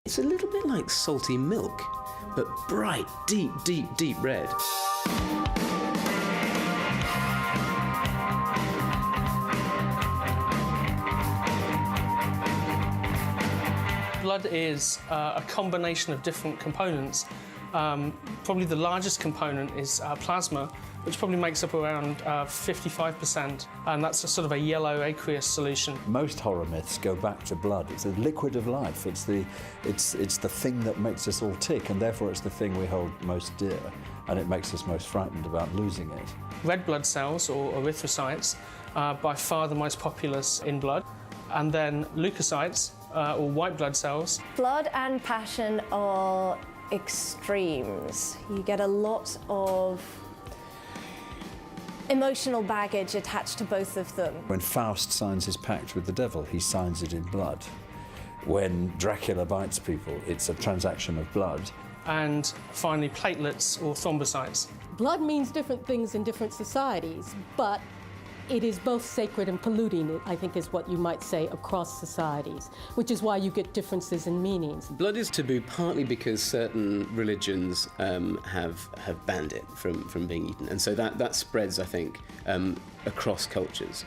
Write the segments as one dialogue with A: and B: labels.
A: It's a little bit like salty milk, but bright, deep, deep, deep red.
B: Blood is a combination of different components. Probably the largest component is plasma, which probably makes up around 55%, and that's a sort of a yellow aqueous solution.
C: Most horror myths go back to blood. It's a liquid of life. It's the thing that makes us all tick, and therefore it's the thing we hold most dear, and it makes us most frightened about losing it.
B: Red blood cells, or erythrocytes, are by far the most populous in blood, and then leukocytes, or white blood cells.
D: Blood and passion are extremes. You get a lot of emotional baggage attached to both of them.
C: When Faust signs his pact with the devil, he signs it in blood. When Dracula bites people, it's a transaction of blood.
B: And finally, platelets or thrombocytes.
E: Blood means different things in different societies, but it is both sacred and polluting, I think is what you might say, across societies, which is why you get differences in meanings.
A: Blood is taboo partly because certain religions have banned it from being eaten, and so that spreads, I think, across cultures.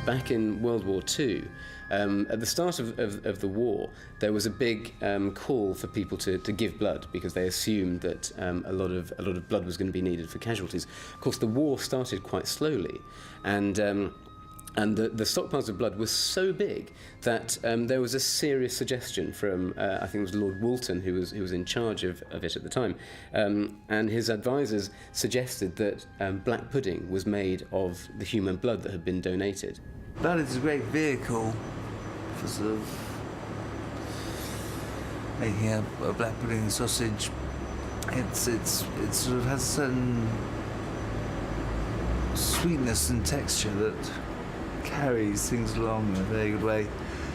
A: Back in World War II, at the start of the war, there was a big call for people to give blood because they assumed that a lot of blood was going to be needed for casualties. Of course, the war started quite slowly, and the stockpiles of blood were so big that there was a serious suggestion from I think it was Lord Woolton, who was in charge of it at the time, and his advisors suggested that black pudding was made of the human blood that had been donated.
F: Blood is a great vehicle for sort of making a black pudding sausage. It sort of has a certain sweetness and texture that carries things along in a very good way.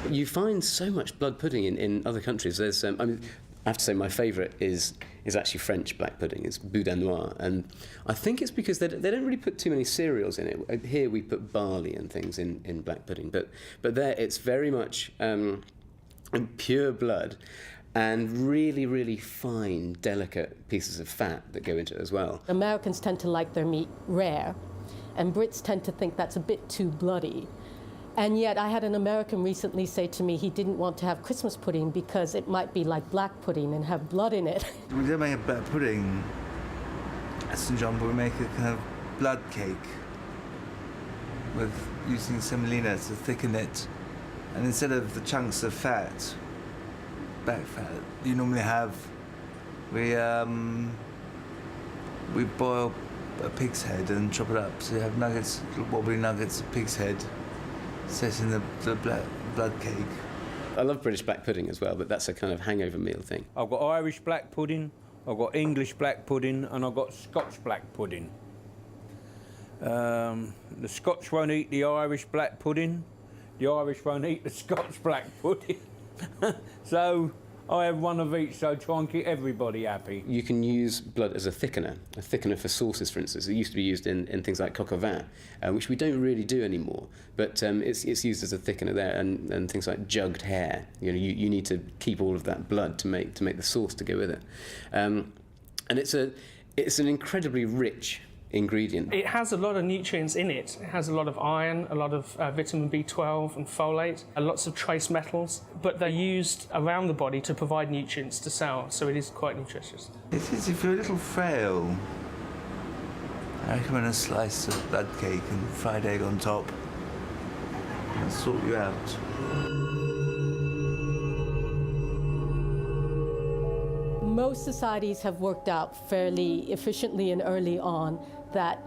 A: You find so much blood pudding in other countries. There's, I mean, I have to say my favourite is actually French black pudding. It's boudin noir, and I think it's because they don't really put too many cereals in it. Here we put barley and things in black pudding, but there it's very much pure blood and really, really fine, delicate pieces of fat that go into it as well.
E: Americans tend to like their meat rare, and Brits tend to think that's a bit too bloody. And yet I had an American recently say to me he didn't want to have Christmas pudding because it might be like black pudding and have blood in it.
F: We don't make a black pudding at St John, but we make a kind of blood cake with using semolina to thicken it. And instead of the chunks of fat, black fat, you normally have, we boil a pig's head and chop it up. So you have nuggets, little wobbly nuggets of pig's head set in the blood cake.
A: I love British black pudding as well, but that's a kind of hangover meal thing.
G: I've got Irish black pudding, I've got English black pudding, and I've got Scotch black pudding. The Scots won't eat the Irish black pudding, the Irish won't eat the Scotch black pudding. So I have one of each, so try and keep everybody happy.
A: You can use blood as a thickener for sauces, for instance. It used to be used in things like coq au vin, which we don't really do anymore, but it's used as a thickener there, and things like jugged hare. You know, you need to keep all of that blood to make the sauce to go with it, and it's an incredibly rich ingredient.
B: It has a lot of nutrients in it. It has a lot of iron, a lot of vitamin B12 and folate, lots of trace metals, but they're used around the body to provide nutrients to cells, so it is quite nutritious.
F: It is, if you're a little frail, I recommend a slice of blood cake and fried egg on top. That'll sort you out.
E: Most societies have worked out fairly efficiently and early on that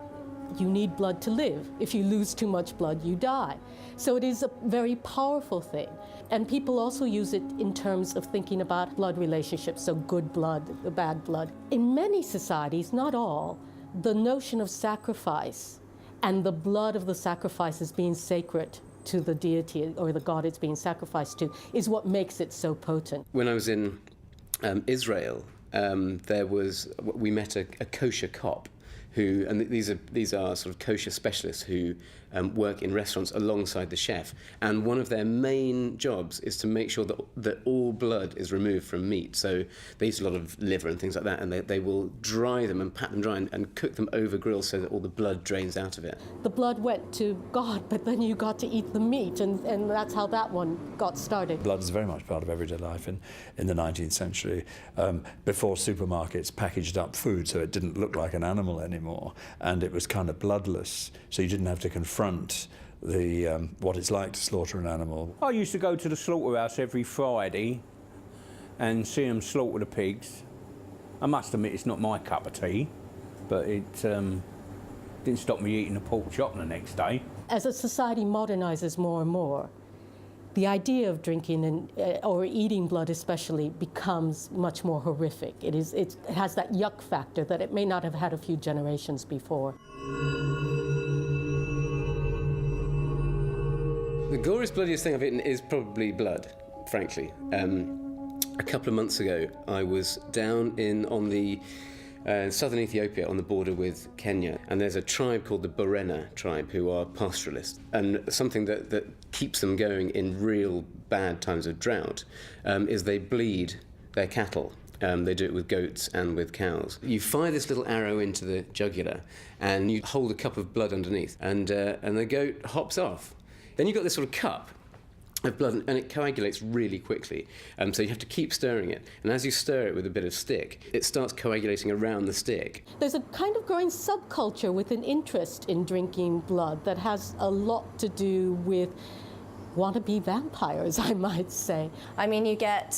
E: you need blood to live. If you lose too much blood, you die. So it is a very powerful thing. And people also use it in terms of thinking about blood relationships, so good blood, bad blood. In many societies, not all, the notion of sacrifice and the blood of the sacrifices being sacred to the deity or the god it's being sacrificed to is what makes it so potent.
A: When I was in Israel, we met a kosher cop who, and these are sort of kosher specialists who work in restaurants alongside the chef, and one of their main jobs is to make sure that all blood is removed from meat. So they use a lot of liver and things like that, and they will dry them and pat them dry and cook them over grills so that all the blood drains out of it.
E: The blood went to God, but then you got to eat the meat, and that's how that one got started.
C: Blood is very much part of everyday life in the 19th century, before supermarkets packaged up food so it didn't look like an animal anymore, and it was kind of bloodless, so you didn't have to confront what it's like to slaughter an animal.
G: I used to go to the slaughterhouse every Friday and see them slaughter the pigs. I must admit it's not my cup of tea, but it didn't stop me eating a pork chop the next day.
E: As a society modernizes more and more, the idea of drinking or eating blood especially becomes much more horrific. It has that yuck factor that it may not have had a few generations before.
A: The goriest, bloodiest thing I've eaten is probably blood, frankly. A couple of months ago, I was down on the southern Ethiopia on the border with Kenya, and there's a tribe called the Borena tribe who are pastoralists, and something that keeps them going in real bad times of drought is they bleed their cattle. They do it with goats and with cows. You fire this little arrow into the jugular and you hold a cup of blood underneath, and the goat hops off. Then you've got this sort of cup of blood, and it coagulates really quickly. So you have to keep stirring it. And as you stir it with a bit of stick, it starts coagulating around the stick.
E: There's a kind of growing subculture with an interest in drinking blood that has a lot to do with wannabe vampires, I might say.
D: I mean, you get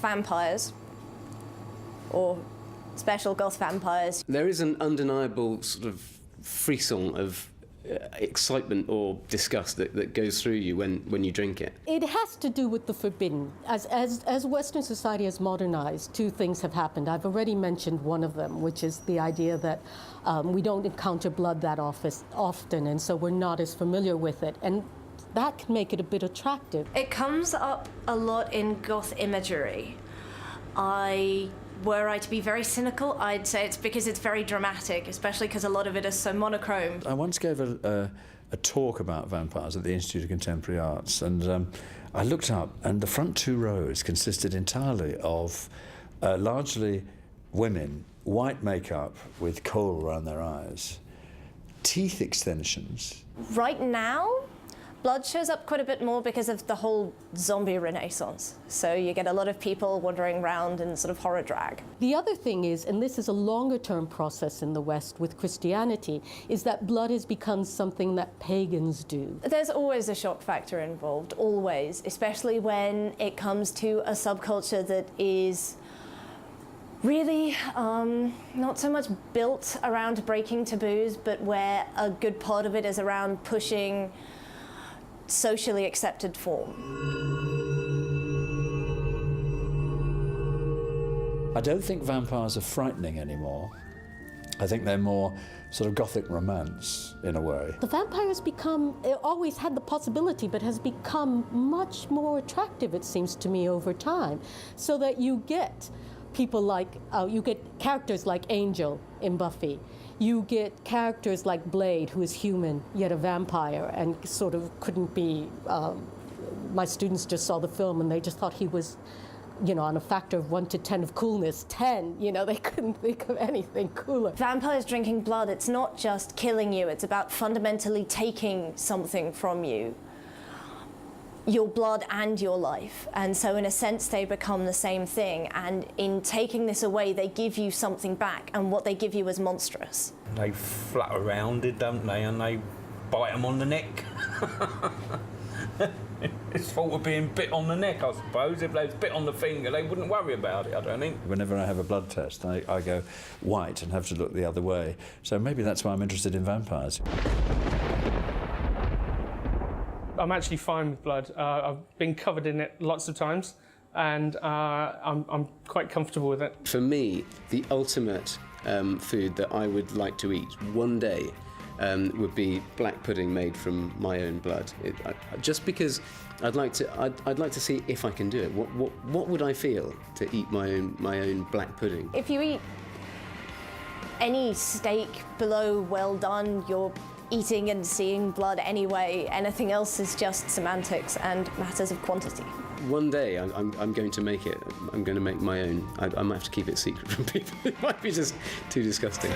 D: vampires, or special goth vampires.
A: There is an undeniable sort of frisson of excitement or disgust that goes through you when you drink it.
E: It has to do with the forbidden. As Western society has modernized, two things have happened. I've already mentioned one of them, which is the idea that we don't encounter blood that often, and so we're not as familiar with it. And that can make it a bit attractive.
D: It comes up a lot in goth imagery. Were I to be very cynical, I'd say it's because it's very dramatic, especially because a lot of it is so monochrome.
C: I once gave a talk about vampires at the Institute of Contemporary Arts, and I looked up, and the front two rows consisted entirely of largely women, white makeup with kohl around their eyes, teeth extensions.
D: Right now, blood shows up quite a bit more because of the whole zombie renaissance. So you get a lot of people wandering around in sort of horror drag.
E: The other thing is, and this is a longer-term process in the West with Christianity, is that blood has become something that pagans do.
D: There's always a shock factor involved, always, especially when it comes to a subculture that is really not so much built around breaking taboos, but where a good part of it is around pushing socially accepted form.
C: I don't think vampires are frightening anymore. I think they're more sort of gothic romance in a way.
E: The vampire has become, it always had the possibility, but has become much more attractive, it seems to me, over time. So that you get people like, you get characters like Angel in Buffy. You get characters like Blade, who is human, yet a vampire, and sort of couldn't be, my students just saw the film and they just thought he was, on a factor of 1 to 10 of coolness, 10, they couldn't think of anything cooler.
D: Vampires drinking blood, it's not just killing you, it's about fundamentally taking something from you. Your blood and your life. And so in a sense they become the same thing, and in taking this away they give you something back, and what they give you is monstrous.
G: They flutter around it, don't they, and they bite them on the neck. It's thought of being bit on the neck, I suppose. If they was bit on the finger, they wouldn't worry about it, I don't think.
C: Whenever I have a blood test, I go white and have to look the other way. So maybe that's why I'm interested in vampires.
B: I'm actually fine with blood. I've been covered in it lots of times, and I'm quite comfortable with it.
A: For me, the ultimate food that I would like to eat one day would be black pudding made from my own blood. Just because I'd like to see if I can do it. What would I feel to eat my own black pudding?
D: If you eat any steak below well done, you're eating and seeing blood anyway. Anything else is just semantics and matters of quantity.
A: One day I'm going to make it. I'm going to make my own. I might have to keep it secret from people. It might be just too disgusting.